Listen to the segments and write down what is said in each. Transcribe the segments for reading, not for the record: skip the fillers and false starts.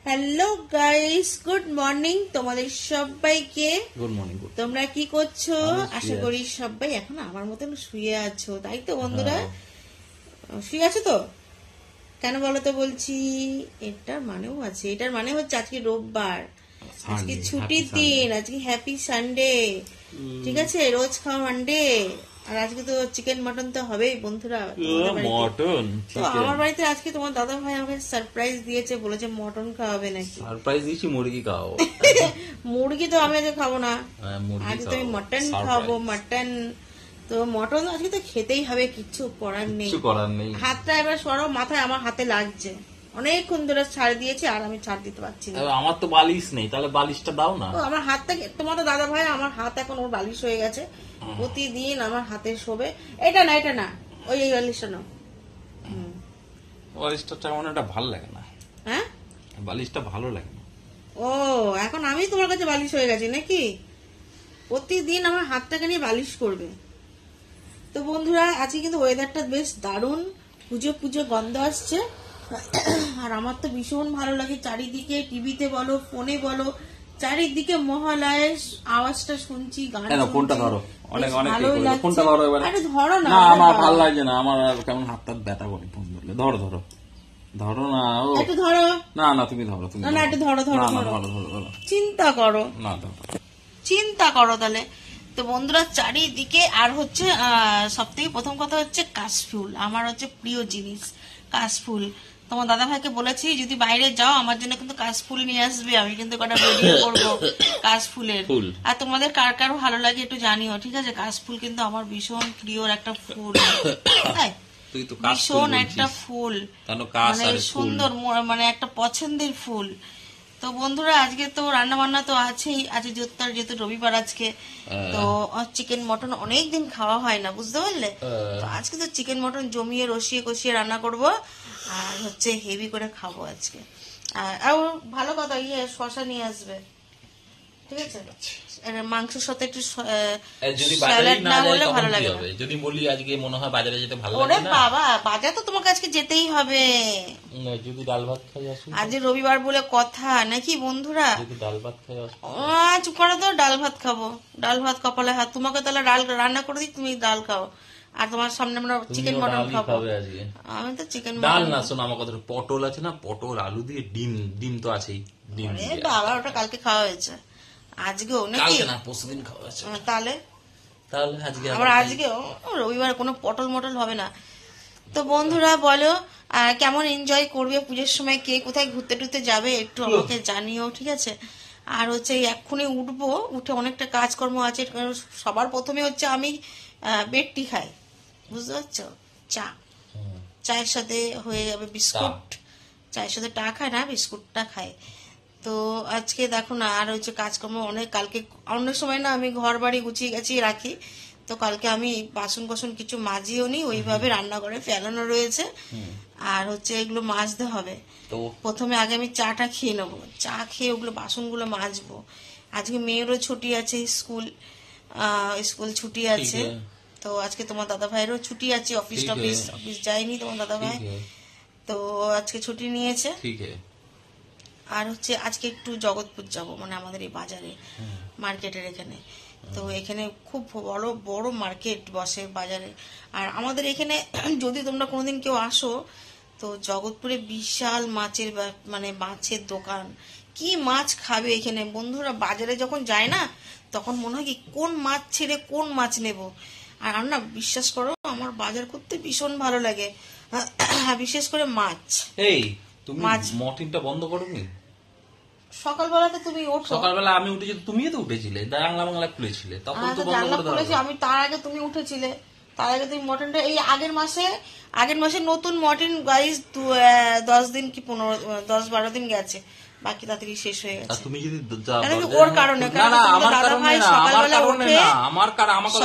Hello guys, good morning তোমাদের সবাইকে। Good morning. তোমরা কি করছো? আশা করি সবাই এখন আমার মতন শুয়ে আছো, তাই তো বন্ধুরা? শুয়ে আছো তো? কেন বলো তো বলছি, এটার মানেও আছে। এটার মানে হচ্ছে আজকে রোববার, আজকে ছুটির দিন, আজকে হ্যাপি সানডে। ঠিক আছে, রোজ খাওয়া মানডে। আর আজকে তো চিকেন মটন তো হবেই বন্ধুরা। মটন তো আমার বাড়িতে আজকে তোমার দাদা ভাই আমাকে সারপ্রাইজ দিয়েছে, বলেছে মটন খাওয়াবে নাকি। সারপ্রাইজ দিয়েছি, মুরগি খাওয়াবো। মুরগি তো আমি আজকে খাবো না, আজকে তো আমি মটন খাবো। মটন তো মটন আজকে তো খেতেই হবে, কিচ্ছু করার নেই। হাতটা এবার সরো, মাথায় আমার হাতে লাগছে, অনেকক্ষণ ধরে ছাড় দিয়েছি আর আমি ছাড় দিতে পারছি না। আমার তো বালিশ নেই, তাহলে বালিশটা দাও না। আমার হাতটা, তোমার তো দাদা ভাই আমার হাত এখন ওর বালিশ হয়ে গেছে, প্রতিদিন আমার হাতে শোবে। এটা না, এটা না, ওই বালিশটা নাও। বালিশটা তেমন একটা ভালো লাগে না। হ্যাঁ, বালিশটা ভালো লাগে না। ও, এখন আমি তোমার কাছে বালিশ হয়ে গেছি নাকি? প্রতিদিন আমার হাতটাকে নিয়ে বালিশ করবে। তো বন্ধুরা, আজকে কিন্তু ওয়েদারটা বেশ দারুণ, পুজো পুজো গন্ধ আসছে। আর আমার তো ভীষণ ভালো লাগে, চারিদিকে টিভিতে বলো ফোনে বলো, চারিদিকে মহালয়ের আওয়াজটা শুনছি, গান ফোনটা ধরো, অনেক অনেক ফোনটা ধরো এবার। আরে ধরো না, আমার ভালো লাগছে না, আমার কেমন হাতটা ব্যথা করে ফোন ধরলে। ধরো ধরো ধরো না, একটু ধরো না না, তুমি ধরো, তুমি না, একটু ধরো ধরো ধরো, চিন্তা করো না, ধরো, চিন্তা করো তাহলে। তো বন্ধুরা, চারিদিকে আর হচ্ছে সব থেকে প্রথম কথা হচ্ছে কাশফুল, আমার হচ্ছে প্রিয় জিনিস কাশফুল। তোমার দাদা ভাইকে বলেছি যদি বাইরে যাও আমার জন্য কিন্তু কাশফুল নিয়ে আসবে, আমি কিন্তু কটা ভিডিও করবো কাশফুলের। আর তোমাদের কার কার ভালো লাগে একটু জানিও, ঠিক আছে? কাশফুল কিন্তু আমার ভীষণ প্রিয় একটা ফুল, ভীষণ একটা ফুল, মানে সুন্দর, মানে একটা পছন্দের ফুল। তো বন্ধুরা, আজকে তো রান্না বান্না তো আছেই, আজকে যেহেতু রবিবার আজকে, তো চিকেন মটন অনেকদিন খাওয়া হয় না, বুঝতে পারলে? তো আজকে তো চিকেন মটন জমিয়ে রসিয়ে কষিয়ে রান্না করব, আর হচ্ছে হেভি করে খাবো আজকে। আর ভালো কথা, শশা নিয়ে আসবে, ঠিক আছে? মাংসের সাথে একটু স্যালাড না হলে ভালো লাগে না। যদি বলি আজকে মনে হয় বাজারে যেতে ভালো লাগে না। বাবা, বাজার তো তোমাকে আজকে যেতেই হবে। যদি ডাল ভাত খাই আসুন, আজ রবিবার বলে কথা নাকি বন্ধুরা? যদি ডাল ভাত খাই আসুন, চুপ করে তো, ডাল ভাত খাবো। ডাল ভাত কপালে হাত, তোমাকে তাহলে ডাল রান্না করে দিই, তুমি ডাল খাও, আর তোমার সামনে আমরা চিকেন মটন খাবো। আমি তো চিকেন ডাল না, শোনো আমার কথা, পটল আছে না, পটল আলু দিয়ে ডিম, ডিম তো আছেই, ডিম বাবা ওটা কালকে খাওয়া হয়েছে, আজকেও নাকি? না, পরশুদিন খাওয়া হয়েছে। তাহলে আজকে আবার আজকেও রবিবার কোনো পটল মটল হবে না। তো বন্ধুরা বলো, কেমন এনজয় করবে পুজোর সময়, কে কোথায় ঘুরতে টুরতে যাবে একটু আমাকে জানিও, ঠিক আছে? আর হচ্ছে এক্ষুনি উঠবো, উঠে অনেকটা কাজকর্ম আছে। সবার প্রথমে হচ্ছে আমি বেড টি খাই, বুঝতে পারছো? চায়ের সাথে হয়ে যাবে বিস্কুট, চায়ের সাথে টা খায় না, বিস্কুটটা খায়। তো আজকে দেখো না, আর হচ্ছে কাজকর্ম অনেক, কালকে অন্য সময় না আমি ঘর বাড়ি গুছিয়ে গেছি রাখি, তো কালকে আমি বাসন কোসন কিছু মাজিও নি, ওইভাবে রান্নাঘরে ফেলানো রয়েছে, আর হচ্ছে এগুলো মাজতে হবে। তো প্রথমে আগে আমি চাটা খেয়ে নেবো, চা খেয়ে ওগুলো বাসনগুলো মাজবো। আজকে মেয়েরও ছুটি আছে, স্কুল ছুটি আছে, তো আজকে তোমার দাদা ভাইয়েরও ছুটি আছে, অফিস যায়নি তোমার দাদা ভাই, তো আজকে ছুটি নিয়েছে। আর হচ্ছে আজকে একটু জগৎপুর যাব, মানে আমাদের এই বাজারে, মার্কেটের এখানে। তো এখানে খুব বড় বড় মার্কেট বসে বাজারে। আর আমাদের এখানে যদি তোমরা কোনোদিন কেউ আসো, তো জগৎপুরে বিশাল মাছের, মানে মাছের দোকান, কি মাছ খাবে এখানে বন্ধুরা। বাজারে যখন যায় না, তখন মনে হয় কি কোন মাছ ছেড়ে কোন মাছ নেব। আর না, বিশ্বাস করো আমার বাজার করতে ভীষণ ভালো লাগে, বিশেষ করে মাছ। তুমি মটনটা বন্ধ করো নি? সকালবেলাতে তুমি ওঠো, সকালবেলা আমি উঠেছি, তুমিও তো উঠেছিলে, জানলা বাংলা খুলেছিলে, তখন তো বন্ধ করে দাও। আমি তার আগে তুমি উঠেছিলে, তার আগে তুমি মটনটা, এই আগের মাসে নতুন মটন গাইস 10 দিন কি 10-12 দিন গেছে, বাকি তাড়াতাড়ি শেষ হয়ে গেছে। তুমি যদি ওর কারণে, দাদা ভাই সকালবেলা ওঠে,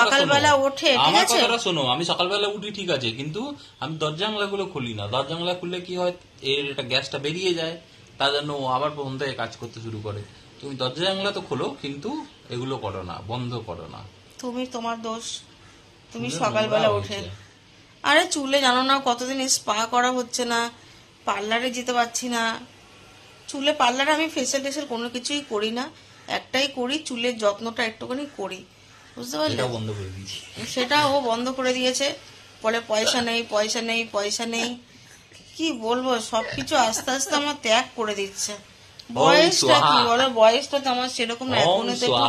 সকালবেলা ওঠে, ঠিক আছে? শোনো, আমি সকালবেলা উঠি ঠিক আছে, কিন্তু আমি দরজা জানলা গুলো খুলি না। দরজা জানলা খুললে কি হয়, এর এটা গ্যাসটা বেরিয়ে যায়, তার জন্য আবার প্রথম থেকে কাজ করতে শুরু করে। তুমি দরজা জানলা তো খোলো, কিন্তু এগুলো করো না, বন্ধ করো না। তুমি, তোমার দোষ, তুমি সকালবেলা ওঠে। আরে চুলে জানো না কতদিন স্পা করা হচ্ছে না, পার্লারে যেতে পারছি না, চুলে পার্লারে আমি ফেসিয়াল টেসিয়াল কোনো কিছুই করি না, একটাই করি, চুলের যত্নটা একটুখানি করি, বুঝতে পারলে? এটা বন্ধ করে দিয়েছি। সেটা ও বন্ধ করে দিয়েছে, বলে পয়সা নেই পয়সা নেই পয়সা নেই। কি বলবো, সবকিছু আস্তে আস্তে আমার ত্যাগ করে দিচ্ছে। বয়সটা কি বলো, বয়সটা তো আমার সেরকম না, এখনই তো একটু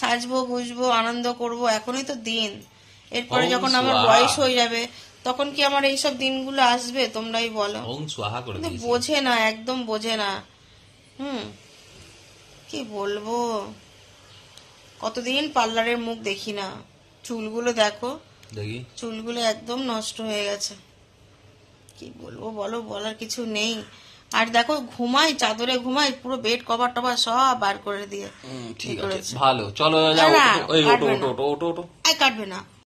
সাজবো গুজবো আনন্দ করব, এখনই তো দিন। এরপরে যখন আমার বয়স হয়ে যাবে তখন কি আমার এইসব দিনগুলো আসবে? তোমরাই বলো। কিন্তু বোঝে না, একদম বোঝে না। কি বলবো, কতদিন পার্লারের মুখ দেখি না। চুলগুলো দেখো, দেখি চুলগুলো একদম নষ্ট হয়ে গেছে। কি বলবো বলো, বলার কিছু নেই। আর দেখো ঘুমাই, চাদরে ঘুমাই, পুরো বেড কভার টভার সব বার করে দিয়ে। ঠিক আছে, ভালো, চলো যাও, ওটো ওটো ওটো ওটো। কাটবে না।